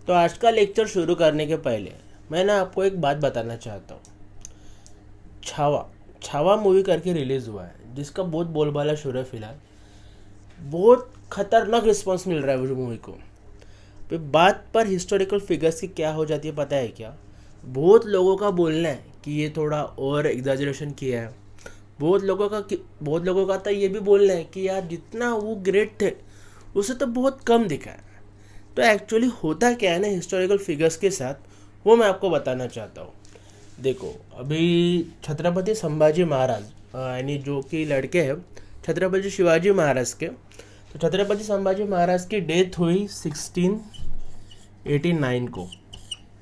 तो आज का लेक्चर शुरू करने के पहले मैं ना आपको एक बात बताना चाहता हूँ। छावा छावा मूवी करके रिलीज़ हुआ है, जिसका बहुत बोलबाला शुरू है। फिलहाल बहुत खतरनाक रिस्पांस मिल रहा है उस मूवी को। फिर बात पर हिस्टोरिकल फिगर्स की क्या हो जाती है पता है क्या? बहुत लोगों का बोलना है कि ये थोड़ा ओवर एग्जैजरेशन किया है। बहुत लोगों का तो ये भी बोलना है कि यार जितना वो ग्रेट थे उसे तो बहुत कम दिखा है। तो एक्चुअली होता क्या है ना हिस्टोरिकल फिगर्स के साथ, वो मैं आपको बताना चाहता हूँ। देखो, अभी छत्रपति संभाजी महाराज यानी जो कि लड़के हैं छत्रपति शिवाजी महाराज के, तो छत्रपति संभाजी महाराज की डेथ हुई 1689 को,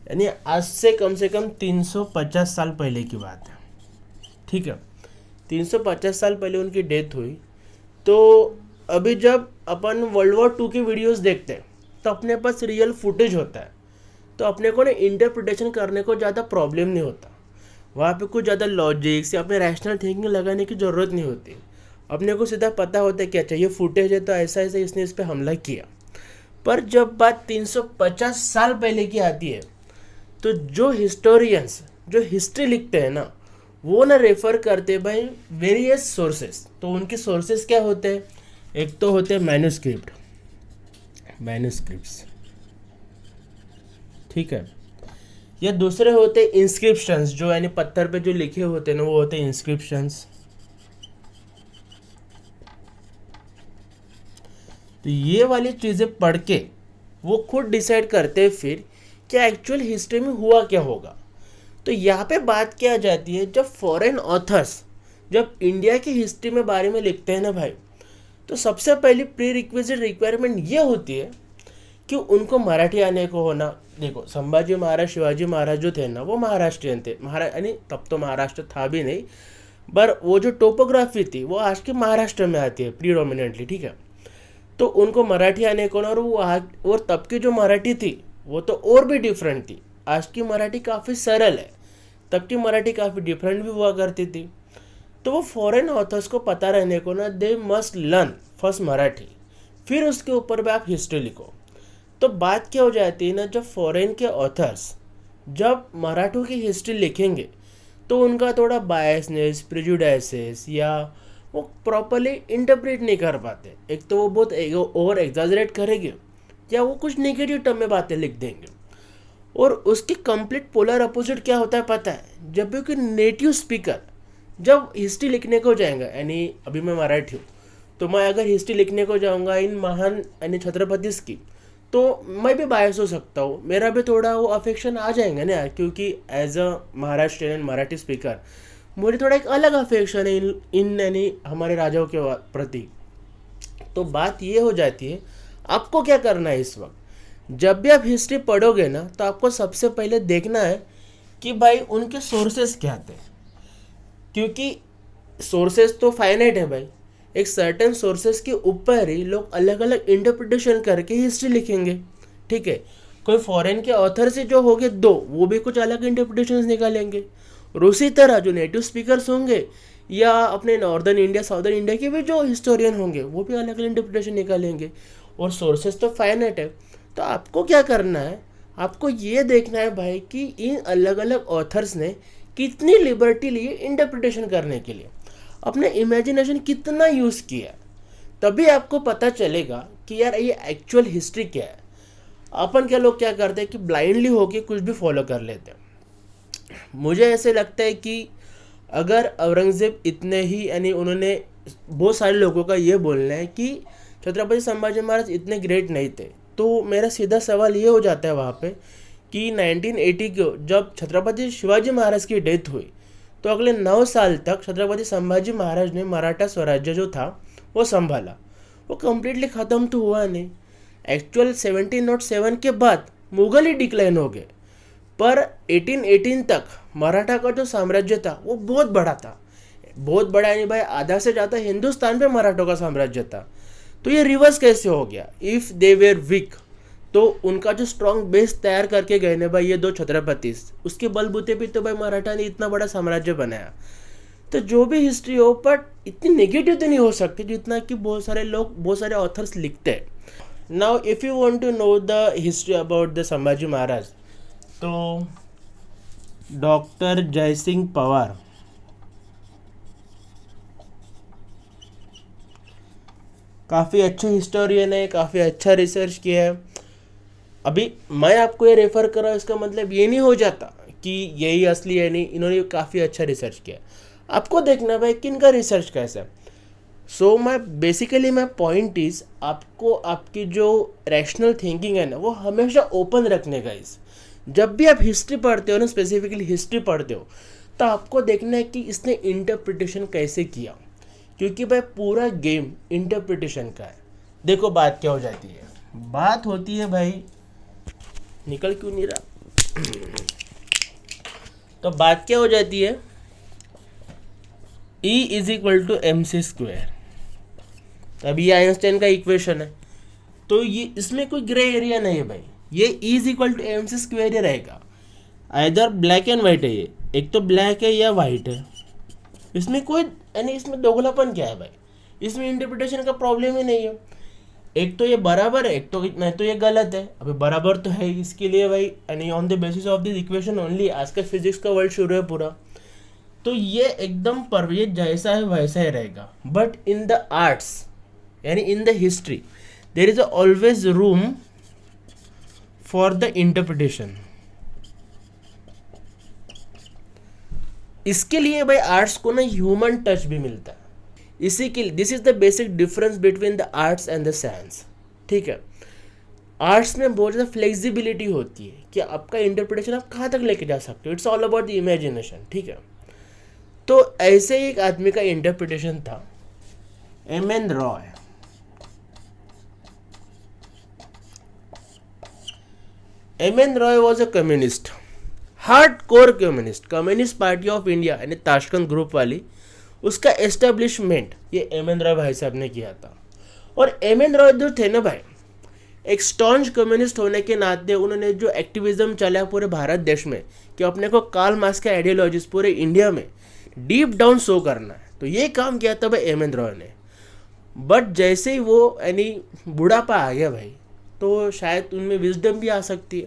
यानी आज से कम 350 साल पहले की बात है। ठीक है, 350 साल पहले उनकी डेथ हुई। तो अभी जब अपन वर्ल्ड वॉर 2 की वीडियोस देखते हैं तो अपने पास रियल फुटेज होता है, तो अपने को ना इंटरप्रिटेशन करने को ज़्यादा प्रॉब्लम नहीं होता। वहाँ पे कुछ ज़्यादा लॉजिक्स या अपने रैशनल थिंकिंग लगाने की ज़रूरत नहीं होती। अपने को सीधा पता होता है कि अच्छा ये फुटेज है तो ऐसा ऐसा इसने इस पर हमला किया। पर जब बात 350 साल पहले की आती है तो जो हिस्टोरियंस जो हिस्ट्री लिखते हैं ना, वो ना रेफर करते भाई वेरियस सोर्सेस। तो उनके सोर्सेस क्या होते हैं? एक तो होते हैं मैन्युस्क्रिप्ट्स, ठीक है, या दूसरे होते हैं इंस्क्रिप्शंस, जो यानी पत्थर पे जो लिखे होते हैं ना वो होते हैं इंस्क्रिप्शंस। तो ये वाली चीज़ें पढ़ के वो खुद डिसाइड करते हैं फिर क्या एक्चुअल हिस्ट्री में हुआ क्या होगा। तो यहाँ पे बात क्या आ जाती है, जब फॉरेन ऑथर्स जब इंडिया की हिस्ट्री में बारे में लिखते हैं ना भाई, तो सबसे पहली प्री रिक्विजिट रिक्वायरमेंट ये होती है कि उनको मराठी आने को होना। देखो, संभाजी महाराज शिवाजी महाराज जो थे ना वो महाराष्ट्रियन थे, यानी तब तो महाराष्ट्र था भी नहीं, पर वो जो टोपोग्राफी थी वो आज के महाराष्ट्र में आती है प्रीडोमिनेंटली। ठीक है, तो उनको मराठी आने को ना, और तब की जो मराठी थी वो तो और भी डिफरेंट थी। आज की मराठी काफ़ी सरल है, तब की मराठी काफ़ी डिफरेंट भी हुआ करती थी। तो वो फॉरेन ऑथर्स को पता रहने को ना, they must learn first Marathi, फिर उसके ऊपर भी आप हिस्ट्री लिखो। तो बात क्या हो जाती है ना, जब फॉरेन के ऑथर्स जब मराठों की हिस्ट्री लिखेंगे तो उनका थोड़ा बायसनेस, प्रेजुडाइसेस या वो प्रॉपरली इंटरप्रेट नहीं कर पाते। एक तो वो बहुत ओवर एग्जाजरेट करेंगे या वो कुछ नेगेटिव टर्म में बातें लिख देंगे। और उसके कंप्लीट पोलर अपोजिट क्या होता है पता है? जब भी कोई नेटिव स्पीकर जब हिस्ट्री लिखने को जाएगा, यानी अभी मैं मराठी हूँ तो मैं अगर हिस्ट्री लिखने को जाऊँगा इन महान यानी छत्रपतिस की, तो मैं भी बायस हो सकता हूँ, मेरा भी थोड़ा वो अफेक्शन आ जाएगा ना, क्योंकि as a Maharashtrian Marathi speaker मुझे थोड़ा एक अलग अफेक्शन है इन यानी हमारे राजाओं के प्रति। तो बात ये हो जाती है, आपको क्या करना है इस वक्त जब भी आप हिस्ट्री पढ़ोगे ना, तो आपको सबसे पहले देखना है कि भाई उनके सोर्सेस क्या थे, क्योंकि सोर्सेस तो फाइनाइट है भाई। एक सर्टेन सोर्सेस के ऊपर ही लोग अलग अलग इंटरप्रिटेशन करके हिस्ट्री लिखेंगे। ठीक है, कोई फॉरेन के ऑथर से जो होंगे दो, वो भी कुछ अलग इंटरप्रिटेशन निकालेंगे, और उसी तरह जो नेटिव स्पीकर्स होंगे या अपने नॉर्दर्न इंडिया साउदर्न इंडिया के भी जो हिस्टोरियन होंगे वो भी अलग अलग इंटरप्रिटेशन निकालेंगे। और सोर्सेस तो फाइनाइट है। तो आपको क्या करना है, आपको ये देखना है भाई कि इन अलग अलग ऑथर्स ने कितनी लिबर्टी ली है इंटरप्रिटेशन करने के लिए, अपने इमेजिनेशन कितना यूज़ किया, तभी आपको पता चलेगा कि यार ये एक्चुअल हिस्ट्री क्या है। अपन क्या लोग क्या करते हैं कि ब्लाइंडली होके कुछ भी फॉलो कर लेते हैं। मुझे ऐसे लगता है कि अगर औरंगज़ेब इतने ही यानी उन्होंने, बहुत सारे लोगों का ये बोलना है कि छत्रपति संभाजी महाराज इतने ग्रेट नहीं थे, तो मेरा सीधा सवाल ये हो जाता है वहाँ पे कि 1980 को जब छत्रपति शिवाजी महाराज की डेथ हुई, तो अगले 9 साल तक छत्रपति संभाजी महाराज ने मराठा स्वराज्य जो था वो संभाला। वो कम्प्लीटली ख़त्म तो हुआ नहीं। एक्चुअल 1707 के बाद मुगल ही डिक्लाइन हो गए, पर 1818 तक मराठा का जो साम्राज्य था वो बहुत बड़ा था। बहुत बड़ा यानी भाई आधा से ज़्यादा हिंदुस्तान पे मराठों का साम्राज्य था। तो ये रिवर्स कैसे हो गया? इफ़ दे वेर वीक, तो उनका जो स्ट्रॉन्ग बेस तैयार करके गए ना भाई ये दो छत्रपति, उसके बलबूते भी तो भाई मराठा ने इतना बड़ा साम्राज्य बनाया। तो जो भी हिस्ट्री हो, बट इतनी नेगेटिव तो नहीं हो सकती जितना कि बहुत सारे लोग, बहुत सारे ऑथर्स लिखते हैं। Now if you want to know the history about the Sambhaji Maharaj, तो डॉक्टर जयसिंह पवार काफ़ी अच्छे हिस्टोरियन है, काफ़ी अच्छा रिसर्च किया है। अभी मैं आपको ये रेफ़र कर रहा हूँ, इसका मतलब ये नहीं हो जाता कि यही असली है, नहीं, इन्होंने काफ़ी अच्छा रिसर्च किया। आपको देखना भाई कि इनका रिसर्च कैसा है। सो मैं पॉइंट इज़ आपको आपकी जो रैशनल थिंकिंग है ना वो हमेशा ओपन रखने का। इस जब भी आप हिस्ट्री पढ़ते हो ना, स्पेसिफिकली हिस्ट्री पढ़ते हो, तो आपको देखना है कि इसने इंटरप्रिटेशन कैसे किया, क्योंकि भाई पूरा गेम इंटरप्रिटेशन का है। देखो बात क्या हो जाती है, बात होती है भाई, निकल क्यों नहीं रहा तो बात क्या हो जाती है, E is equal to M C square. अभी ये आइंस्टाइन का इक्वेशन है, तो ये इसमें कोई ग्रे एरिया नहीं है भाई, ये E is equal to M C square ही रहेगा। आइदर ब्लैक एंड वाइट है, ये एक तो ब्लैक है या वाइट है, इसमें कोई यानी इसमें दोगलापन क्या है भाई, इसमें इंटरप्रिटेशन का प्रॉब्लम ही नहीं है। एक तो ये बराबर है, एक तो नहीं तो ये गलत है। अभी बराबर तो है, इसके लिए भाई यानी on the basis of this equation only आज का फिजिक्स का वर्ल्ड शुरू है पूरा। तो ये एकदम पर ये जैसा है वैसा ही रहेगा। बट इन द आर्ट्स यानी in the history there is always room for the interpretation. इसके लिए भाई आर्ट्स को ना ह्यूमन टच भी मिलता है, इसी के लिए this is the basic difference between the arts and the science. ठीक है, आर्ट्स में बहुत ज़्यादा फ्लेक्सिबिलिटी होती है कि आपका इंटरप्रिटेशन आप कहाँ तक लेके जा सकते हो, it's all about the imagination. ठीक है, तो ऐसे ही एक आदमी का इंटरप्रिटेशन था, M N Roy. M N Roy was a communist, hard core communist, communist party of India यानी ताशकंद ग्रुप वाली, उसका एस्टेब्लिशमेंट ये एम एन रॉय भाई साहब ने किया था। और एम एन रॉय जो थे ना भाई, एक स्टॉन्च कम्युनिस्ट होने के नाते उन्होंने जो एक्टिविज्म चलाया पूरे भारत देश में कि अपने को कार्ल मार्क्स का आइडियोलॉजीज पूरे इंडिया में डीप डाउन शो करना है, तो ये काम किया था भाई एम एन रॉय ने। बट जैसे ही वो यानी बुढ़ापा आ गया भाई, तो शायद उनमें विजडम भी आ सकती है।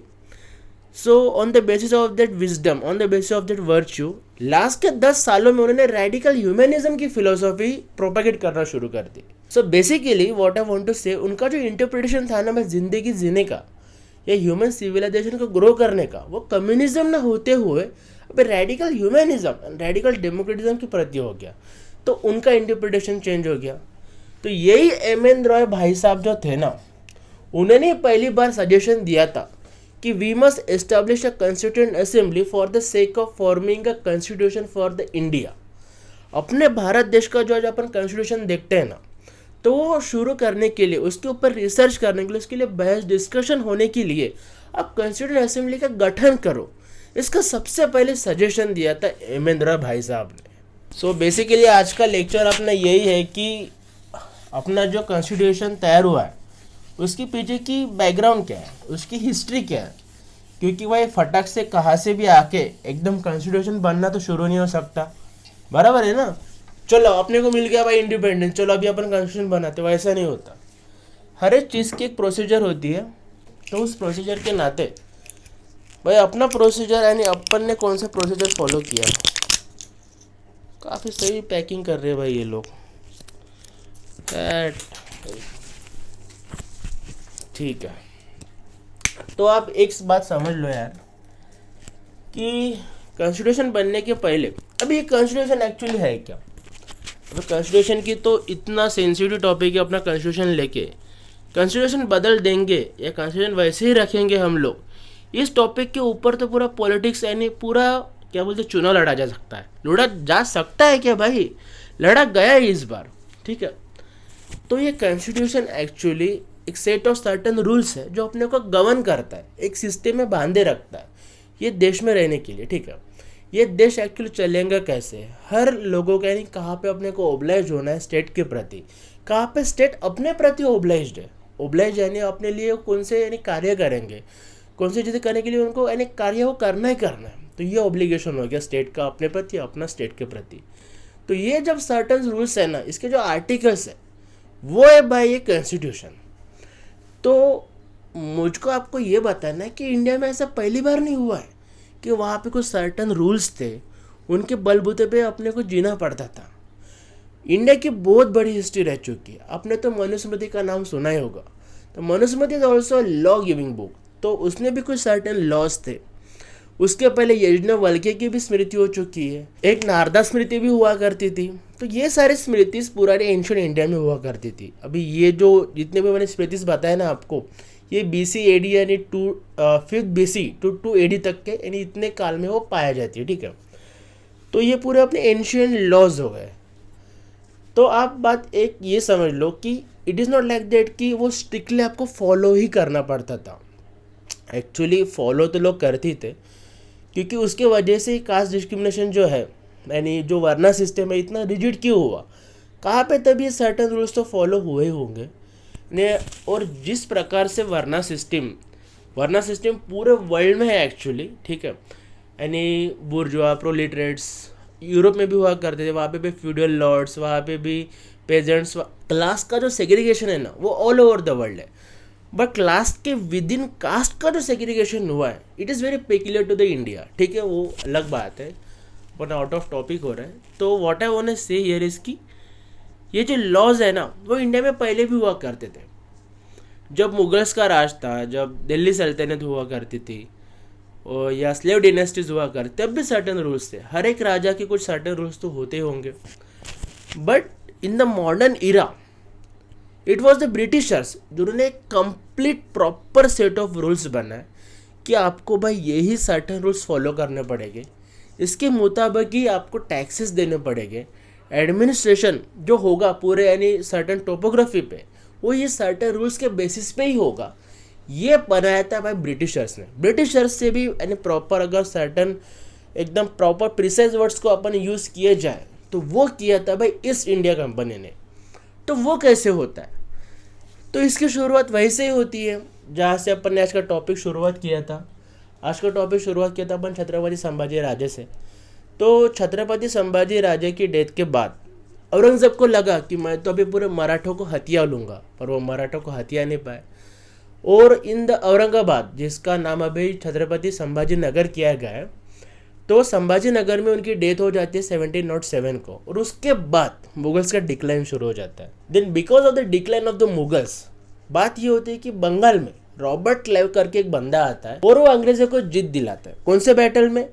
So on the basis of that wisdom, on the basis of that virtue, last के 10 सालों में उन्होंने रेडिकल ह्यूमनिज्म की फिलोसॉफी प्रोपेगेट करना शुरू कर दी। So basically what I want to say, उनका जो इंटरप्रिटेशन था ना मैं जिंदगी जीने का या ह्यूमन सिविलाइजेशन को ग्रो करने का, वो कम्युनिज्म ना होते हुए अब रेडिकल ह्यूमनिज्म, रेडिकल डेमोक्रेटिज्म के प्रति हो गया, तो उनका इंटरप्रिटेशन चेंज हो गया। तो यही एम एन रॉय भाई साहब जो थे ना, उन्होंने पहली बार सजेशन दिया था कि we must establish a constituent assembly for the sake of forming a constitution for the India. अपने भारत देश का जो आज अपन कॉन्स्टिट्यूशन देखते हैं ना, तो वो शुरू करने के लिए, उसके ऊपर रिसर्च करने के लिए, उसके लिए बहस डिस्कशन होने के लिए आप कॉन्स्टिट्यूएंट असेंबली का गठन करो। इसका सबसे पहले सजेशन दिया था एम एन रॉय भाई साहब ने। सो बेसिकली आज का लेक्चर अपना यही है कि अपना जो कॉन्स्टिट्यूशन तैयार हुआ है उसके पीछे की बैकग्राउंड क्या है, उसकी हिस्ट्री क्या है, क्योंकि भाई फटक से कहाँ से भी आके एकदम कॉन्स्टिट्यूशन बनना तो शुरू नहीं हो सकता, बराबर है ना। चलो अपने को मिल गया भाई इंडिपेंडेंस, चलो अभी अपन कॉन्स्टिट्यूशन बनाते, वैसा नहीं होता। हर एक चीज़ की एक प्रोसीजर होती है, तो उस प्रोसीजर के नाते भाई अपना प्रोसीजर यानी अपन ने कौन सा प्रोसीजर फॉलो किया। काफ़ी सही पैकिंग कर रहे हैं भाई ये लोग। ठीक है, तो आप एक बात समझ लो यार कि कॉन्स्टिट्यूशन बनने के पहले, अभी ये कॉन्स्टिट्यूशन एक्चुअली है क्या। अभी कॉन्स्टिट्यूशन की तो इतना सेंसिटिव टॉपिक है, अपना कॉन्स्टिट्यूशन लेके कॉन्स्टिट्यूशन बदल देंगे या कॉन्स्टिट्यूशन वैसे ही रखेंगे हम लोग, इस टॉपिक के ऊपर तो पूरा पॉलिटिक्स यानी पूरा क्या बोलते चुनाव लड़ा जा सकता है। लड़ा जा सकता है क्या भाई, लड़ा गया है इस बार। ठीक है, तो ये कॉन्स्टिट्यूशन एक्चुअली एक सेट ऑफ सर्टन रूल्स है जो अपने को गवर्न करता है, एक सिस्टम में बांधे रखता है ये देश में रहने के लिए। ठीक है, ये देश एक्चुअली चलेगा कैसे, हर लोगों का यानी कहाँ पे अपने को ओब्लाइज होना है स्टेट के प्रति, कहाँ पे स्टेट अपने प्रति ओब्लाइज्ड है। ओब्लाइज यानी अपने लिए कौन से यानी कार्य करेंगे, कौन सी चीज़ें करने के लिए उनको यानी कार्य वो करना ही करना है, तो ये ऑब्लिगेशन हो गया स्टेट का अपने प्रति, अपना स्टेट के प्रति। तो ये जब सर्टन रूल्स है ना, इसके जो आर्टिकल्स है वो है भाई ये कॉन्स्टिट्यूशन। तो मुझको आपको ये बताना है कि इंडिया में ऐसा पहली बार नहीं हुआ है कि वहाँ पे कुछ सर्टन रूल्स थे, उनके बलबूते पे अपने को जीना पड़ता था। इंडिया की बहुत बड़ी हिस्ट्री रह चुकी है। आपने तो मनुस्मृति का नाम सुना ही होगा। तो Manusmriti is also law giving book, तो उसमें भी कुछ सर्टेन लॉज थे। उसके पहले यज्ञवल्क्य की भी स्मृति हो चुकी है, एक नारदा स्मृति भी हुआ करती थी। तो ये सारी स्मृतिस पुराने एंशियंट इंडिया में हुआ करती थी। अभी ये जो जितने भी मैंने स्मृतिस बताए ना आपको, ये BC AD यानी 5th BC to 2 AD तक के यानी इतने काल में वो पाया जाती है, ठीक है। तो ये पूरे अपने एंशियंट लॉज हो गए। तो आप बात एक ये समझ लो कि it is not like that कि वो स्ट्रिक्टली आपको फॉलो ही करना पड़ता था। एक्चुअली फॉलो तो लोग करते थे, क्योंकि उसके वजह से कास्ट डिस्क्रिमिनेशन जो है, यानी जो वर्ना सिस्टम है, इतना रिजिड क्यों हुआ, कहाँ पे तभी सर्टन रूल्स तो फॉलो हुए होंगे ने। और जिस प्रकार से वर्ना सिस्टम पूरे वर्ल्ड में है एक्चुअली, ठीक है, यानी बुर्जुआ प्रोलिटरेट्स यूरोप में भी हुआ करते थे, वहाँ पे भी फ्यूडल लॉर्ड्स, वहाँ पे भी पेजेंट्स। क्लास का जो सेग्रीगेशन है ना वो ऑल ओवर द वर्ल्ड है, बट क्लास के विद इन कास्ट का जो सेग्रीगेशन हुआ है it is very peculiar to the India, ठीक है, वो अलग बात है, बट आउट ऑफ टॉपिक हो रहा है। तो व्हाट आई वांट टू से हियर इज की ये जो लॉज है ना वो इंडिया में पहले भी हुआ करते थे। जब मुगल्स का राज था, जब दिल्ली सल्तनत हुआ करती थी, और या स्लेव डिनेस्टीज हुआ करती, तब भी सर्टन रूल्स थे। हर एक राजा के कुछ सर्टन रूल्स तो होते होंगे, but in the modern era it was the Britishers जिन्होंने एक complete proper set of rules बनाए कि आपको भाई यही सर्टन रूल्स फॉलो करने पड़ेंगे, इसके मुताबिक ही आपको टैक्सेस देने पड़ेंगे, एडमिनिस्ट्रेशन जो होगा पूरे यानी सर्टन टोपोग्राफी पे वो ये सर्टन रूल्स के बेसिस पे ही होगा। ये बनाया था भाई ब्रिटिशर्स ने। ब्रिटिशर्स से भी यानी प्रॉपर अगर सर्टन एकदम प्रॉपर प्रिसाइज वर्ड्स को अपन यूज़ किए जाए तो वो किया था भाई ईस्ट इंडिया कंपनी ने। तो वो कैसे होता है, तो इसकी शुरुआत वैसे ही होती है जहाँ से अपन ने आज का टॉपिक शुरुआत किया था। आज का टॉपिक शुरुआत किया था अपन छत्रपति संभाजी राजे से। तो छत्रपति संभाजी राजे की डेथ के बाद औरंगजेब को लगा कि मैं तो अभी पूरे मराठों को हथिया लूँगा, पर वो मराठों को हथिया नहीं पाए। और इन द औरंगाबाद, जिसका नाम अभी छत्रपति संभाजी नगर किया गया है, तो संभाजी नगर में उनकी डेथ हो जाती है 1707 को। और उसके बाद मुगल्स का डिक्लाइन शुरू हो जाता है। Then because of the decline of the Mughals, बात ये होती है कि बंगाल में रॉबर्ट क्लाइव करके एक बंदा आता है और वो अंग्रेजों को जीत दिलाता है। कौन से बैटल में?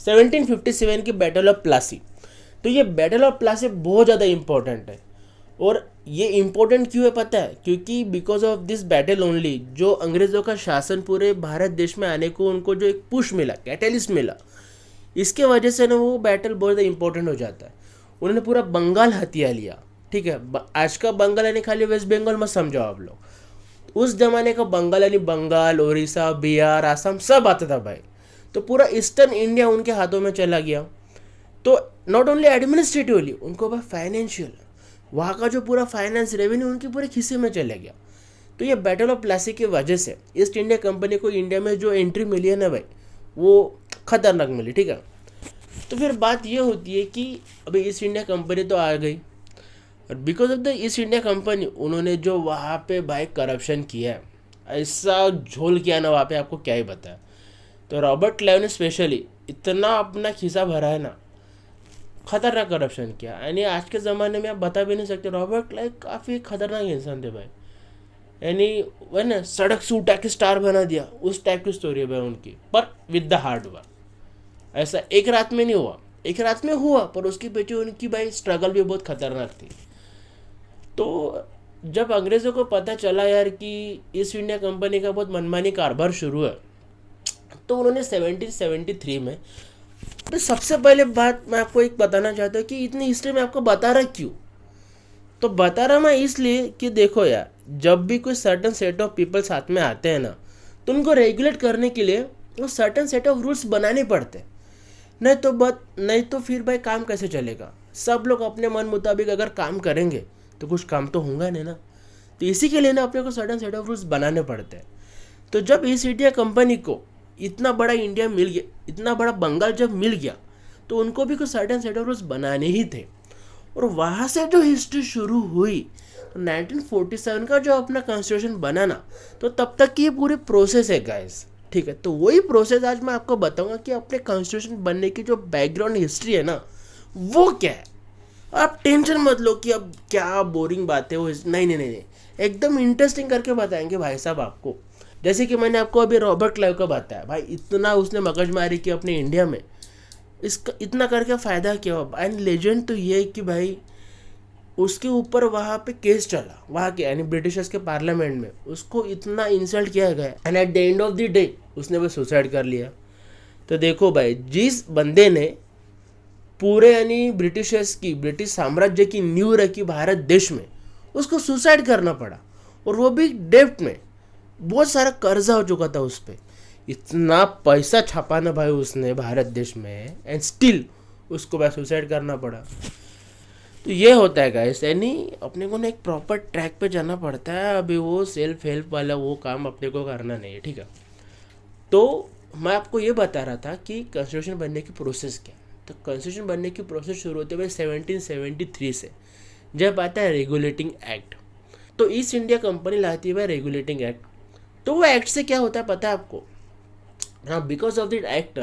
1757 की बैटल ऑफ प्लासी। तो ये बैटल ऑफ प्लासी बहुत ज़्यादा इंपॉर्टेंट है। और ये इम्पोर्टेंट क्यों है पता है? क्योंकि because of this battle only जो अंग्रेज़ों का शासन पूरे भारत देश में आने को उनको जो एक पुश मिला, कैटलिस्ट मिला, इसके वजह से ना वो बैटल बहुत ज़्यादा इंपॉर्टेंट हो जाता है। उन्होंने पूरा बंगाल हथिया लिया, ठीक है। आज का बंगाल यानी खाली वेस्ट बंगाल मत समझो आप लोग। उस जमाने का बंगाल यानी बंगाल, उड़ीसा, बिहार, आसाम सब आता था भाई। तो पूरा ईस्टर्न इंडिया उनके हाथों में चला गया। तो नॉट ओनली एडमिनिस्ट्रेटिवली, उनको भाई फाइनेंशियल, वहाँ का जो पूरा फाइनेंस रेवेन्यू उनके पूरे खिस्से में चले गया। तो ये बैटल ऑफ प्लासी की वजह से ईस्ट इंडिया कंपनी को इंडिया में जो एंट्री मिली है ना भाई, वो खतरनाक मिली, ठीक है। तो फिर बात ये होती है कि अभी ईस्ट इंडिया कंपनी तो आ गई, और because of the east India company उन्होंने जो वहाँ पे भाई करप्शन किया है, ऐसा झोल किया ना वहाँ पे, आपको क्या ही बताया। तो रॉबर्ट क्लाइव ने स्पेशली इतना अपना खिस्सा भरा है ना, खतरनाक करप्शन किया। यानी आज के ज़माने में आप बता भी नहीं सकते, रॉबर्ट क्लाइव काफ़ी खतरनाक इंसान थे भाई। यानी वह ना सड़क से उठा के स्टार बना दिया, उस टाइप की स्टोरी है भाई उनकी, पर विद द हार्ड वर्क। ऐसा एक रात में नहीं हुआ, एक रात में हुआ, पर उसके पीछे उनकी भाई स्ट्रगल भी बहुत खतरनाक थी। तो जब अंग्रेज़ों को पता चला यार कि ईस्ट इंडिया कंपनी का बहुत मनमानी कारोबार शुरू है, तो उन्होंने 1773 में, तो सबसे पहले बात मैं आपको एक बताना चाहता हूँ कि इतनी हिस्ट्री में आपको बता रहा क्यों। तो बता रहा मैं इसलिए कि देखो यार, जब भी कोई सर्टन सेट ऑफ पीपल साथ में आते हैं ना, तो उनको रेगुलेट करने के लिए वो सर्टन सेट ऑफ रूल्स बनाने पड़ते हैं। नहीं तो फिर भाई काम कैसे चलेगा? सब लोग अपने मन मुताबिक अगर काम करेंगे तो कुछ काम तो होगा नहीं ना। तो इसी के लिए ना अपने को सर्टन सेट ऑफ रूल्स बनाने पड़ते हैं। तो जब ईस्ट इंडिया कंपनी को इतना बड़ा इंडिया मिल गया, इतना बड़ा बंगाल जब मिल गया, तो उनको भी कुछ सर्टन सेट ऑफ रूल्स बनाने ही थे। और वहाँ से जो हिस्ट्री शुरू हुई, 1947 का जो अपना कॉन्स्टिट्यूशन बना ना, तो तब तक की ये पूरी प्रोसेस है गाइस, ठीक है। तो वही प्रोसेस आज मैं आपको बताऊंगा कि अपने कॉन्स्टिट्यूशन बनने की जो बैकग्राउंड हिस्ट्री है ना, वो क्या है। आप टेंशन मत लो कि अब क्या बोरिंग बात है वो, नहीं नहीं नहीं नहीं, एकदम इंटरेस्टिंग करके बताएंगे भाई साहब आपको। जैसे कि मैंने आपको अभी रॉबर्ट क्लाइव का बताया भाई, इतना उसने मगजमारी की अपने इंडिया में, इसका इतना करके फ़ायदा क्या हुआ। एंड लेजेंड तो ये है कि भाई उसके ऊपर वहाँ पे केस चला, वहाँ के यानी ब्रिटिशर्स के पार्लियामेंट में, उसको इतना इंसल्ट किया गया and at the end of the day उसने वो सुसाइड कर लिया। तो देखो भाई, जिस बंदे ने पूरे यानी ब्रिटिशर्स की, ब्रिटिश साम्राज्य की नींव रखी भारत देश में, उसको सुसाइड करना पड़ा, और वो भी डेब्ट में, बहुत सारा कर्जा हो चुका था उस पर। इतना पैसा छापा ना भाई उसने भारत देश में, एंड स्टिल उसको भाई सुसाइड करना पड़ा। तो ये होता है गाइस, यानी अपने को ना एक प्रॉपर ट्रैक पे जाना पड़ता है। अभी वो सेल्फ हेल्प वाला वो काम अपने को करना नहीं है, ठीक है। तो मैं आपको ये बता रहा था कि कॉन्स्टिट्यूशन बनने की प्रोसेस क्या है। तो कॉन्स्टिट्यूशन बनने की प्रोसेस शुरू होते हुए 1773 से, जब आता है रेगुलेटिंग एक्ट। तो ईस्ट इंडिया कंपनी लाती है भाई रेगुलेटिंग एक्ट। तो वो एक्ट से क्या होता है पता है आपको? हाँ, because of that act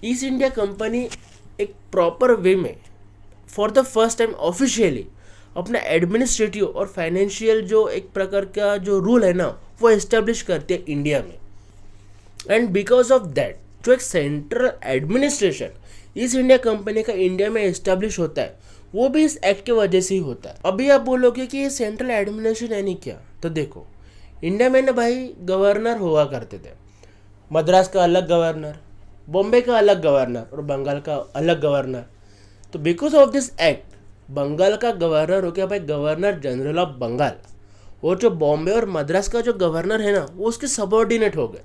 east India company एक प्रॉपर वे में for the first time officially अपना एडमिनिस्ट्रेटिव और फाइनेंशियल जो एक प्रकार का जो रूल है ना, वो इस्टेब्लिश करती है इंडिया में। एंड बिकॉज ऑफ दैट जो एक central administration east India company का इंडिया में इस्टेब्लिश होता है, वो भी इस एक्ट की वजह से ही होता है। अभी आप बोलोगे कि ये सेंट्रल एडमिनिस्ट्रेशन यानी क्या? तो देखो, इंडिया में ना भाई गवर्नर हुआ करते थे। मद्रास का अलग गवर्नर, बॉम्बे का अलग गवर्नर और बंगाल का अलग गवर्नर। तो because of this act Bengal का गवर्नर हो गया भाई गवर्नर जनरल ऑफ बंगाल, और जो बॉम्बे और मद्रास का जो गवर्नर है ना, वो उसके सबऑर्डिनेट हो गए,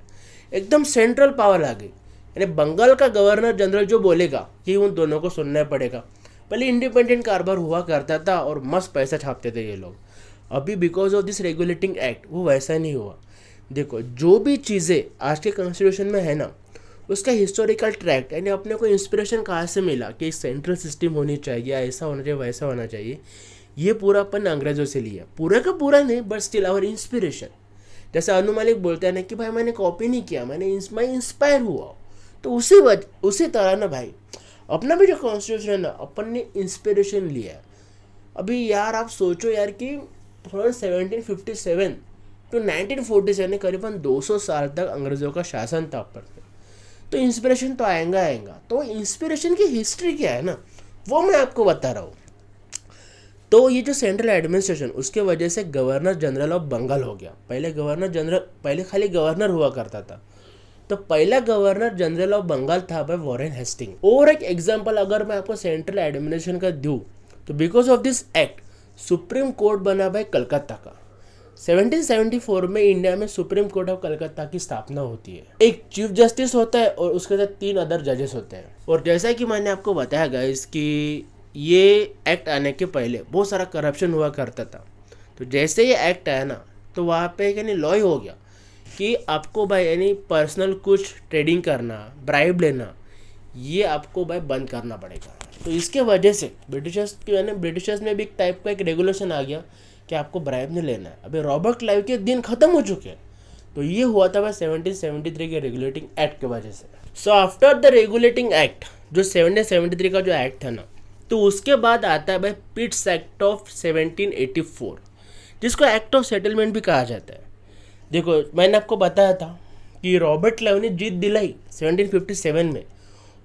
एकदम सेंट्रल पावर आ गई। यानी बंगाल का गवर्नर जनरल जो बोलेगा कि उन दोनों को सुनना पड़ेगा। पहले इंडिपेंडेंट कारोबार हुआ करता था और मस्त पैसा छापते थे ये लोग। अभी because of this regulating act वो वैसा नहीं हुआ। देखो, जो भी चीज़ें आज के कॉन्स्टिट्यूशन में है ना, उसका हिस्टोरिकल ट्रैक, यानी अपने को इंस्पिरेशन कहाँ से मिला कि सेंट्रल सिस्टम होनी चाहिए, ऐसा होना चाहिए, वैसा होना चाहिए, ये पूरा अपन अंग्रेजों से लिया। पूरा का पूरा नहीं, बट स्टिल आवर इंस्पिरेशन। जैसे अनु मलिक बोलते हैं ना कि भाई मैंने कॉपी नहीं किया, मैं इंस्पायर हुआ। तो उसी तरह ना भाई अपना भी जो कॉन्स्टिट्यूशन है ना, अपन ने इंस्पिरेशन लिया है। अभी यार आप सोचो यार कि 1757 टू 1947 करीबन 200 साल तक अंग्रेज़ों का शासन था अपन पे। तो इंस्पिरेशन तो आएगा। तो इंस्पिरेशन की हिस्ट्री क्या है ना, वो मैं आपको बता रहा हूँ। तो ये जो सेंट्रल एडमिनिस्ट्रेशन, उसके वजह से गवर्नर जनरल ऑफ बंगाल हो गया। पहले खाली गवर्नर हुआ करता था। तो पहला गवर्नर जनरल ऑफ बंगाल था भाई वॉरेन हेस्टिंग। और एक एग्जांपल अगर मैं आपको सेंट्रल एडमिनिस्ट्रेशन का दूँ, तो because of this act supreme court बना भाई कलकत्ता का। 1774 में इंडिया में सुप्रीम कोर्ट ऑफ कलकत्ता की स्थापना होती है। एक चीफ जस्टिस होता है और उसके साथ 3 अदर जजेस होते हैं। और जैसा कि मैंने आपको बताया गाइस कि ये एक्ट आने के पहले बहुत सारा करप्शन हुआ करता था। तो जैसे ये एक्ट आया ना, तो वहाँ पे यानी लॉ हो गया कि आपको भाई यानी पर्सनल कुछ ट्रेडिंग करना, ब्राइब लेना, ये आपको भाई बंद करना पड़ेगा। तो इसके वजह से ब्रिटिशर्स में भी एक टाइप का एक रेगुलेशन आ गया कि आपको ब्राइब नहीं लेना है। अभी रॉबर्ट क्लाइव के दिन खत्म हो चुके हैं। तो ये हुआ था भाई 1773 के रेगुलेटिंग एक्ट की वजह से। So after the regulating act, जो 1773 का जो एक्ट है ना, तो उसके बाद आता है भाई पिट्स एक्ट ऑफ 1784, जिसको एक्ट ऑफ सेटलमेंट भी कहा जाता है। देखो, मैंने आपको बताया था कि रॉबर्ट क्लाइव ने जीत दिलाई 1757 में,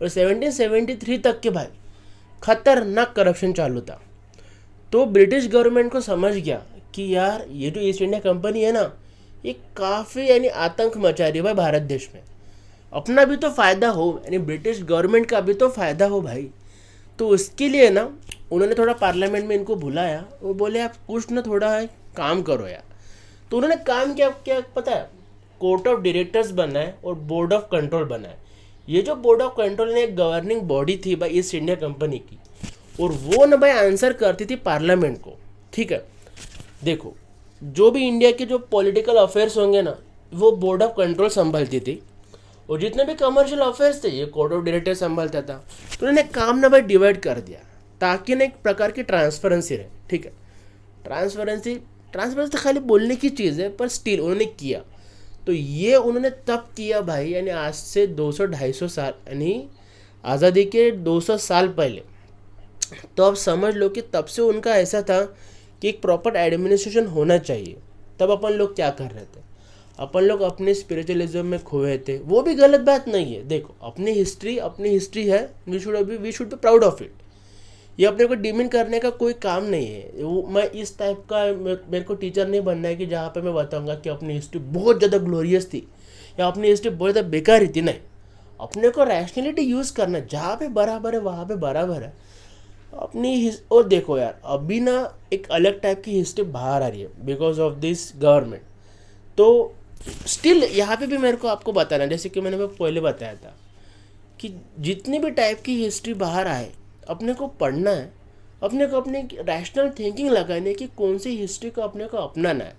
और 1773 तक के भाई खतरनाक करप्शन चालू था। तो ब्रिटिश गवर्नमेंट को समझ गया कि यार ये जो ईस्ट इंडिया कंपनी है ना, ये काफ़ी यानी आतंक मचा रही है भाई भारत देश में। अपना भी तो फ़ायदा हो, यानी ब्रिटिश गवर्नमेंट का भी तो फ़ायदा हो भाई। तो उसके लिए ना उन्होंने थोड़ा पार्लियामेंट में इनको बुलाया, वो बोले आप कुछ ना थोड़ा काम करो यार। तो उन्होंने काम क्या पता है? कोर्ट ऑफ डायरेक्टर्स बनाए और बोर्ड ऑफ कंट्रोल बनाए। ये जो बोर्ड ऑफ कंट्रोल ने एक गवर्निंग बॉडी थी भाई ईस्ट इंडिया कंपनी की, और वो ना भाई आंसर करती थी पार्लियामेंट को, ठीक है। देखो, जो भी इंडिया के जो पॉलिटिकल अफेयर्स होंगे ना, वो बोर्ड ऑफ कंट्रोल संभालती थी, और जितने भी कमर्शियल अफेयर्स थे ये कोर्ट ऑफ डायरेक्टर संभालता था। तो उन्होंने काम ना भाई डिवाइड कर दिया ताकि ना एक प्रकार की ट्रांसपेरेंसी रहे, ठीक है। ट्रांसपेरेंसी ट्रांसपेरेंसी तो खाली बोलने की चीज़ है, पर स्टिल उन्होंने किया। तो ये उन्होंने तब किया भाई, यानी आज से 200-250 साल, यानी आज़ादी के 200 साल पहले। तो आप समझ लो कि तब से उनका ऐसा था कि एक प्रॉपर एडमिनिस्ट्रेशन होना चाहिए। तब अपन लोग क्या कर रहे थे, अपन लोग अपने स्पिरिचुअलिज्म में खोए थे। वो भी गलत बात नहीं है, देखो अपनी हिस्ट्री है, we should be proud of it. ये अपने को डिमिन करने का कोई काम नहीं है। मैं इस टाइप का मेरे को टीचर नहीं बनना है कि जहाँ पे मैं बताऊंगा कि अपनी हिस्ट्री बहुत ज़्यादा ग्लोरियस थी या अपनी हिस्ट्री बहुत ज़्यादा बेकार ही थी। नहीं, अपने को रैशनैलिटी यूज़ करना, जहाँ पे बराबर है वहाँ पे बराबर है और देखो यार, अभी ना एक अलग टाइप की हिस्ट्री बाहर आ रही है बिकॉज ऑफ दिस गवर्नमेंट। तो स्टिल यहाँ पे भी मेरे को आपको बताना, जैसे कि मैंने पहले बताया था कि जितनी भी टाइप की हिस्ट्री बाहर आए अपने को पढ़ना है, अपने को अपनी रैशनल थिंकिंग लगाने की कौन सी हिस्ट्री को अपने को अपनाना है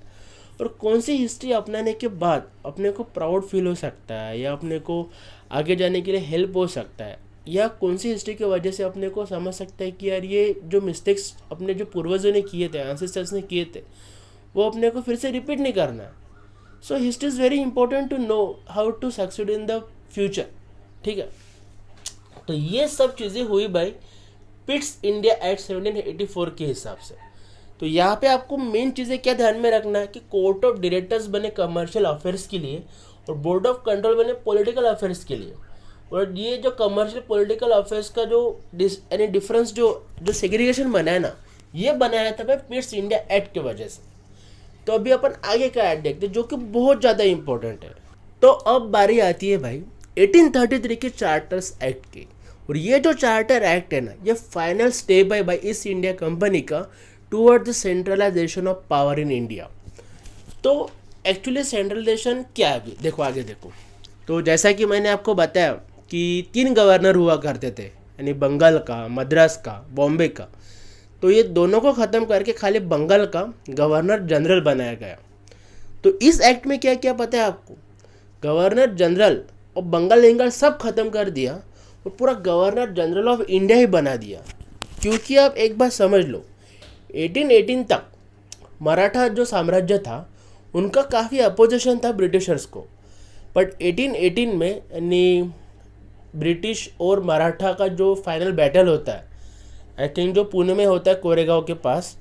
और कौन सी हिस्ट्री अपनाने के बाद अपने को प्राउड फील हो सकता है या अपने को आगे जाने के लिए हेल्प हो सकता है, या कौन सी हिस्ट्री की वजह से अपने को समझ सकता है कि यार ये जो मिस्टेक्स अपने जो पूर्वजों ने किए थे, एंसेस्टर्स ने किए थे, वो अपने को फिर से रिपीट नहीं करना है। So history is very important to know how to succeed in the future. ठीक है, तो ये सब चीज़ें हुई भाई पिट्स इंडिया एक्ट 1784 के हिसाब से। तो यहाँ पे आपको मेन चीज़ें क्या ध्यान में रखना है कि कोर्ट ऑफ डायरेक्टर्स बने कमर्शियल अफेयर्स के लिए और बोर्ड ऑफ कंट्रोल बने पॉलिटिकल अफेयर्स के लिए। और ये जो कमर्शियल पॉलिटिकल अफेयर्स का जो यानी डिफरेंस जो सेग्रीगेशन बनाया ना, ये बनाया था भाई पिट्स इंडिया एक्ट की वजह से। तो अभी अपन आगे का एक्ट देखते हैं जो कि बहुत ज़्यादा इंपॉर्टेंट है। तो अब बारी आती है भाई 1833 के चार्टर्स एक्ट की। और ये जो चार्टर एक्ट है ना, ये फाइनल स्टेप है भाई ईस्ट इंडिया कंपनी का toward the centralisation of power in India. तो एक्चुअली सेंट्रलाइजेशन क्या है, अभी देखो आगे देखो। तो जैसा कि मैंने आपको बताया कि 3 गवर्नर हुआ करते थे, यानी बंगाल का, मद्रास का, बॉम्बे का। तो ये दोनों को ख़त्म करके खाली बंगाल का गवर्नर जनरल बनाया गया। तो इस एक्ट में क्या क्या पता है आपको, गवर्नर जनरल और बंगाल सब खत्म कर दिया और पूरा गवर्नर जनरल ऑफ इंडिया ही बना दिया। क्योंकि आप एक बात समझ लो, 1818 तक मराठा जो साम्राज्य था उनका काफ़ी अपोजिशन था ब्रिटिशर्स को, बट 1818 में यानी ब्रिटिश और मराठा का जो फाइनल बैटल होता है, आई थिंक जो पुणे में होता है कोरेगांव के पास,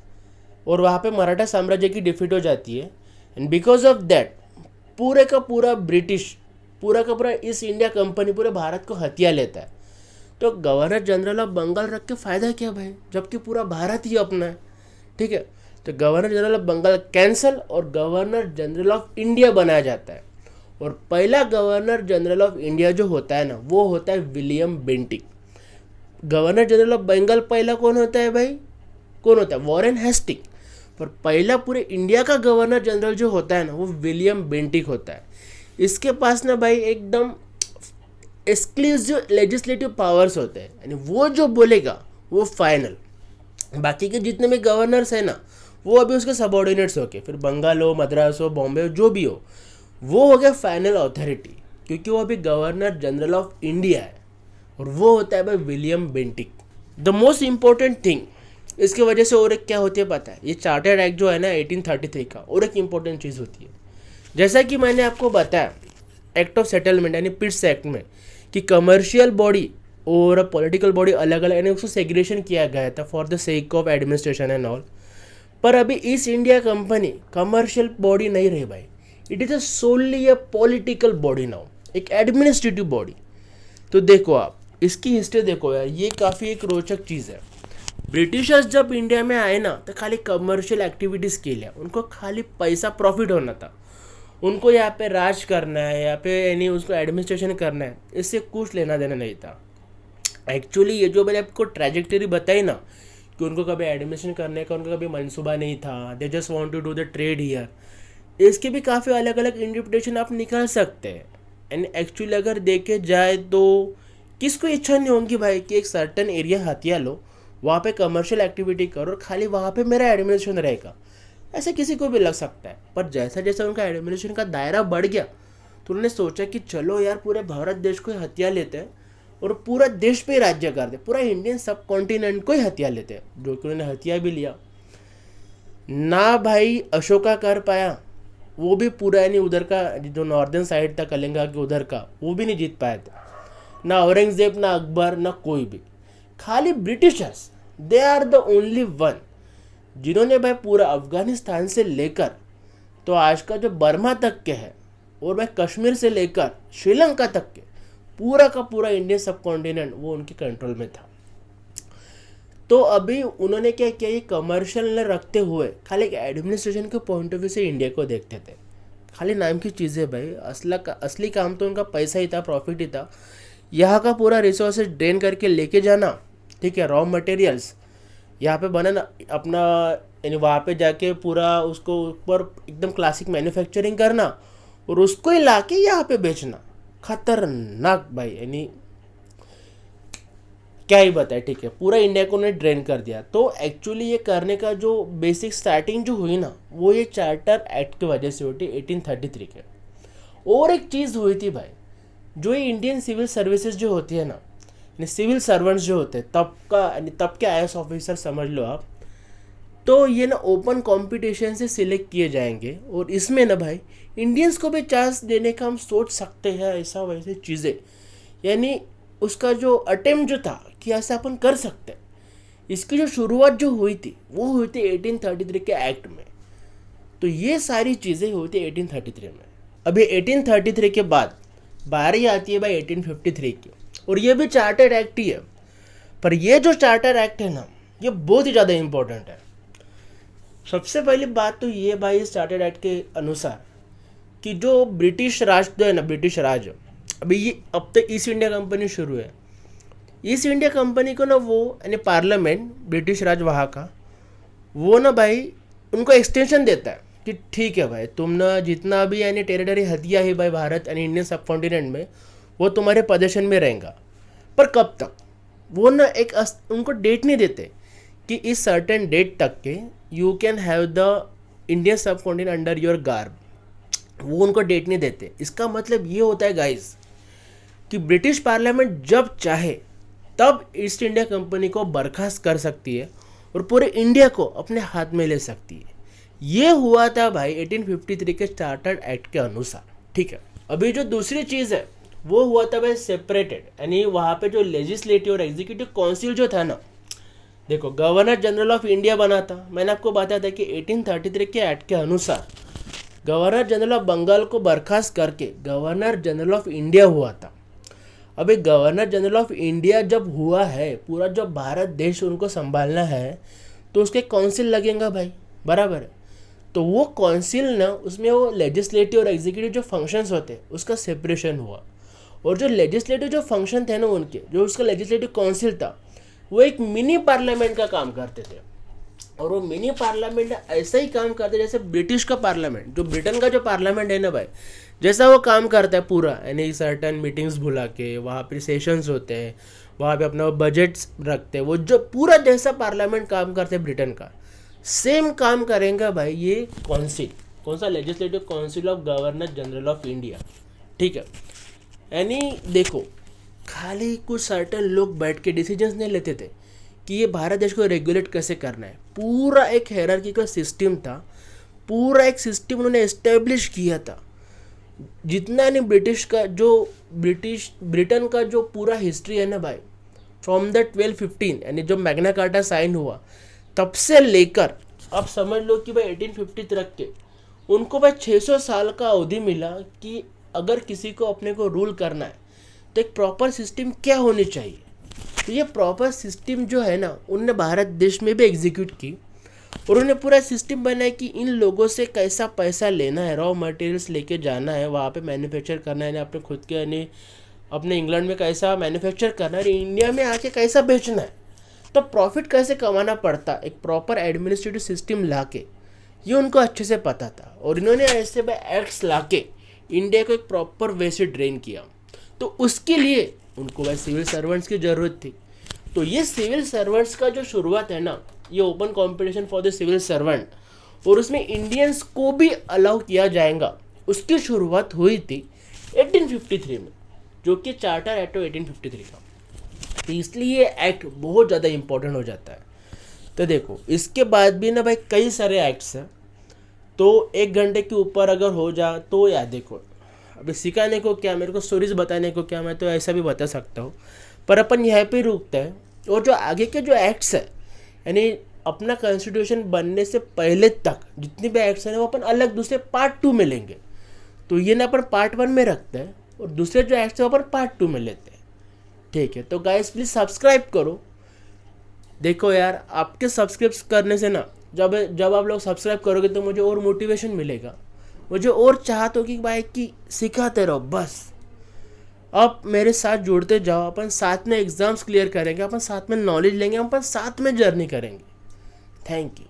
और वहाँ पे मराठा साम्राज्य की डिफीट हो जाती है। एंड बिकॉज ऑफ दैट पूरे का पूरा ब्रिटिश, पूरा का पूरा ईस्ट इंडिया कंपनी पूरे भारत को हथिया लेता है। तो गवर्नर जनरल ऑफ बंगाल रख के फ़ायदा क्या भाई, जबकि पूरा भारत ही अपना है। ठीक है, तो governor general of Bengal cancel और गवर्नर जनरल ऑफ इंडिया बनाया जाता है। और पहला गवर्नर जनरल ऑफ इंडिया जो होता है ना, वो होता है William Bentinck. Governor general of Bengal पहला कौन होता है भाई, कौन होता है, वॉरेन हेस्टिंग। पर पहला पूरे इंडिया का गवर्नर जनरल जो होता है ना, वो विलियम बेंटिक होता है। इसके पास ना भाई एकदम एक्सक्लूसिव लेजिस्लेटिव पावर्स होते हैं, यानी वो जो बोलेगा वो फाइनल। बाकी के जितने भी गवर्नर्स हैं ना, वो अभी उसके सबऑर्डिनेट्स होके, फिर बंगाल हो, मद्रास हो, बॉम्बे हो, जो भी हो, वो हो गया फाइनल अथॉरिटी, क्योंकि वो अभी गवर्नर जनरल ऑफ इंडिया है और वो होता है भाई William Bentinck. The most important thing इसके वजह से और एक क्या होती है पता है, ये चार्टर्ड एक्ट जो है ना 1833 का, और एक इम्पोर्टेंट चीज़ होती है, जैसा कि मैंने आपको बताया एक्ट ऑफ सेटलमेंट यानी पिट्स एक्ट में कि कमर्शियल बॉडी और पॉलिटिकल बॉडी अलग अलग, यानी उसको सेग्रेशन किया गया था for the sake of administration and all. पर अभी East India company commercial body नहीं रही भाई, it is a solely a political body now, एक एडमिनिस्ट्रेटिव बॉडी। तो देखो आप इसकी हिस्ट्री देखो यार, ये काफ़ी एक रोचक चीज़ है। ब्रिटिशर्स जब इंडिया में आए ना, तो खाली कमर्शियल एक्टिविटीज़ के लिए, उनको खाली पैसा प्रॉफिट होना था, उनको यहाँ पे राज करना है, यहाँ पे यानी उसको एडमिनिस्ट्रेशन करना है, इससे कुछ लेना देना नहीं था। एक्चुअली ये जो मैंने आपको ट्रैजेक्टरी बताई ना कि उनको कभी एडमिनिस्ट्रेशन करने का उनका कभी मंसूबा नहीं था, they just want to do the trade here, इसके भी काफ़ी अलग अलग इंटरप्रिटेशन आप निकाल सकते हैं। एंड एक्चुअली अगर देखे जाए तो किसको इच्छा नहीं होगी भाई कि एक सर्टन एरिया हथिया लो, वहाँ पे कमर्शियल एक्टिविटी करो और खाली वहाँ पे मेरा एडमिनिस्ट्रेशन रहेगा, ऐसे किसी को भी लग सकता है। पर जैसा जैसा उनका एडमिनिस्ट्रेशन का दायरा बढ़ गया तो उन्होंने सोचा कि चलो यार पूरे भारत देश को हथिया लेते हैं और पूरा देश पे राज्य कर दे, पूरा इंडियन सब कॉन्टिनेंट को ही हथिया लेते हैं, जो कि उन्होंने हथिया भी लिया। ना भाई अशोका कर पाया, वो भी पूरा यानी उधर का जो नॉर्दर्न साइड था कलिंगा के उधर का, वो भी नहीं जीत पाए थे। ना औरंगजेब, ना अकबर, ना कोई भी। खाली Britishers, they are the only one जिन्होंने भाई पूरा अफगानिस्तान से लेकर तो आज का जो बर्मा तक के है, और भाई कश्मीर से लेकर श्रीलंका तक के पूरा का पूरा इंडियन सब कॉन्टिनेंट वो उनके कंट्रोल में था। तो अभी उन्होंने क्या किया, ये कमर्शियल न रखते हुए खाली एडमिनिस्ट्रेशन के पॉइंट ऑफ व्यू से इंडिया को देखते थे। खाली नाम की चीज़ें भाई, असली काम तो उनका पैसा ही था, प्रॉफिट ही था। यहाँ का पूरा रिसोर्सेज ड्रेन करके लेके जाना, ठीक है, रॉ मटेरियल्स यहाँ पे बनाना अपना, यानी वहाँ पे जाके पूरा उसको ऊपर एकदम क्लासिक मैन्युफैक्चरिंग करना और उसको ही ला के यहाँ पे बेचना। खतरनाक भाई, यानी क्या ही बताए, ठीक है, पूरा इंडिया को उन्हें ड्रेन कर दिया। तो एक्चुअली ये करने का जो बेसिक स्टार्टिंग जो हुई ना, वो ये चार्टर एक्ट की वजह से हुई थी 1833 के। और एक चीज़ हुई थी भाई, जो ये इंडियन सिविल सर्विसेज जो होती है ना, यानी सिविल सर्वेंट्स जो होते हैं तब का, यानी तब के IAS ऑफिसर समझ लो आप, तो ये ना ओपन कंपटीशन से सिलेक्ट किए जाएंगे। और इसमें ना भाई इंडियंस को भी चांस देने का हम सोच सकते हैं, ऐसा वैसे चीज़ें, यानी उसका जो अटेम्प्ट जो था कि ऐसा अपन कर सकते हैं, इसकी जो शुरुआत जो हुई थी वो हुई थी 1833 के एक्ट में। तो ये सारी चीज़ें हुई थी 1833 में। अभी 1833 के बाद बारी आती है भाई 1853 की, और ये भी चार्टर एक्ट ही है। पर ये जो चार्टर एक्ट है ना, ये बहुत ही ज़्यादा इम्पोर्टेंट है। सबसे पहली बात तो ये भाई इस चार्टर एक्ट के अनुसार कि जो ब्रिटिश राज जो है ना, ब्रिटिश राज, अभी ये अब तक ईस्ट इंडिया कंपनी शुरू है। ईस्ट इंडिया कंपनी को ना वो, यानी पार्लियामेंट ब्रिटिश राज वहाँ का, वो ना भाई उनको एक्सटेंशन देता है कि ठीक है भाई, तुम ना जितना भी यानी टेरिटरी हथिया है भाई भारत यानी इंडियन सब कॉन्टिनेंट में, वो तुम्हारे पोजीशन में रहेगा। पर कब तक, वो ना उनको डेट नहीं देते कि इस सर्टेन डेट तक के you can have the Indian सब कॉन्टिनेंट अंडर योर गार्ब, वो उनको डेट नहीं देते। इसका मतलब ये होता है गाइस कि ब्रिटिश पार्लियामेंट जब चाहे तब ईस्ट इंडिया कंपनी को बर्खास्त कर सकती है और पूरे इंडिया को अपने हाथ में ले सकती है। ये हुआ था भाई 1853 के चार्टर्ड एक्ट के अनुसार, ठीक है। अभी जो दूसरी चीज़ है वो हुआ था भाई सेपरेटेड, यानी वहाँ पे जो लेजिस्लेटिव और एग्जीक्यूटिव काउंसिल जो था ना, देखो गवर्नर जनरल ऑफ इंडिया बना था। मैंने आपको बताया था कि 1833 के एक्ट के अनुसार गवर्नर जनरल ऑफ बंगाल को बर्खास्त करके गवर्नर जनरल ऑफ इंडिया हुआ था। अभी गवर्नर जनरल ऑफ इंडिया जब हुआ है, पूरा जो भारत देश उनको संभालना है, तो उसके काउंसिल लगेगा भाई, बराबर है। तो वो काउंसिल ना, उसमें वो लेजिस्लेटिव और एग्जीक्यूटिव जो फंक्शंस होते हैं उसका सेपरेशन हुआ। और जो लेजिस्लेटिव जो फंक्शन थे ना उनके, जो उसका लेजिस्लेटिव काउंसिल था, वो एक मिनी पार्लियामेंट का काम करते थे। और वो मिनी पार्लियामेंट ऐसा ही काम करते जैसे ब्रिटिश का पार्लियामेंट, जो ब्रिटेन का जो पार्लियामेंट है ना भाई, जैसा वो काम करता है पूरा, यानी सर्टन मीटिंग्स बुला के वहाँ पे सेशंस होते हैं, वहाँ पे अपना बजट्स रखते हैं, वो जो पूरा जैसा पार्लियामेंट काम करते हैं ब्रिटेन का, सेम काम करेंगे भाई ये काउंसिल। कौन सा? Legislative council of governor general of India, ठीक है। यानी देखो, खाली कुछ सर्टन लोग बैठ के डिसीजंस नहीं लेते थे कि ये भारत देश को रेगुलेट कैसे करना है। पूरा एक हायरार्किकल सिस्टम था, पूरा एक सिस्टम उन्होंने एस्टेब्लिश किया था। जितना नहीं ब्रिटेन का जो पूरा हिस्ट्री है ना भाई, फ्रॉम द 1215 यानी जो मैग्ना कार्टा साइन हुआ तब से लेकर अब समझ लो कि भाई 1850 तक के उनको भाई 600 साल का अवधि मिला कि अगर किसी को अपने को रूल करना है तो एक प्रॉपर सिस्टम क्या होनी चाहिए। तो ये प्रॉपर सिस्टम जो है ना, उनने भारत देश में भी एग्जीक्यूट की और उन्होंने पूरा सिस्टम बनाया कि इन लोगों से कैसा पैसा लेना है, रॉ मटेरियल्स लेके जाना है, वहाँ पे मैन्युफैक्चर करना है, अपने खुद के यानी अपने इंग्लैंड में कैसा मैन्युफैक्चर करना है, इंडिया में आके कैसा बेचना है, तो प्रॉफिट कैसे कमाना पड़ता, एक प्रॉपर एडमिनिस्ट्रेटिव सिस्टम लाके ये उनको अच्छे से पता था। और इन्होंने ऐसे एक्ट्स लाके इंडिया को एक प्रॉपर वे से ड्रेन किया। तो उसके लिए उनको भाई सिविल सर्वेंट्स की ज़रूरत थी। तो ये सिविल सर्वेंट्स का जो शुरुआत है ना, ये open competition for the civil servant, और उसमें इंडियंस को भी अलाउ किया जाएगा, उसकी शुरुआत हुई थी 1853 में, जो कि चार्टर एक्ट 1853 का। तो इसलिए ये एक्ट बहुत ज़्यादा इम्पोर्टेंट हो जाता है। तो देखो इसके बाद भी ना भाई कई सारे एक्ट्स हैं, तो 1 घंटे के ऊपर अगर हो जा तो यार देखो अभी सिखाने को क्या, मेरे को स्टोरीज बताने को क्या, मैं तो ऐसा भी बता सकता हूँ। पर अपन यहाँ पे रुकते हैं, और जो आगे के जो एक्ट्स है यानी अपना कॉन्स्टिट्यूशन बनने से पहले तक जितनी भी एक्ट्स हैं वो अपन अलग दूसरे पार्ट 2 में लेंगे। तो ये ना अपन पार्ट 1 में रखते हैं और दूसरे जो एक्ट्स है वो अपन पार्ट 2 में लेते हैं। ठीक है, तो गाइस प्लीज़ सब्सक्राइब करो। देखो यार आपके सब्सक्राइब करने से ना, जब जब आप लोग सब्सक्राइब करोगे तो मुझे और मोटिवेशन मिलेगा, मुझे और चाहत होगी भाई कि सिखाते रहो बस। आप मेरे साथ जुड़ते जाओ, अपन साथ में एग्ज़ाम्स क्लियर करेंगे, अपन साथ में नॉलेज लेंगे, अपन साथ में जर्नी करेंगे। Thank you.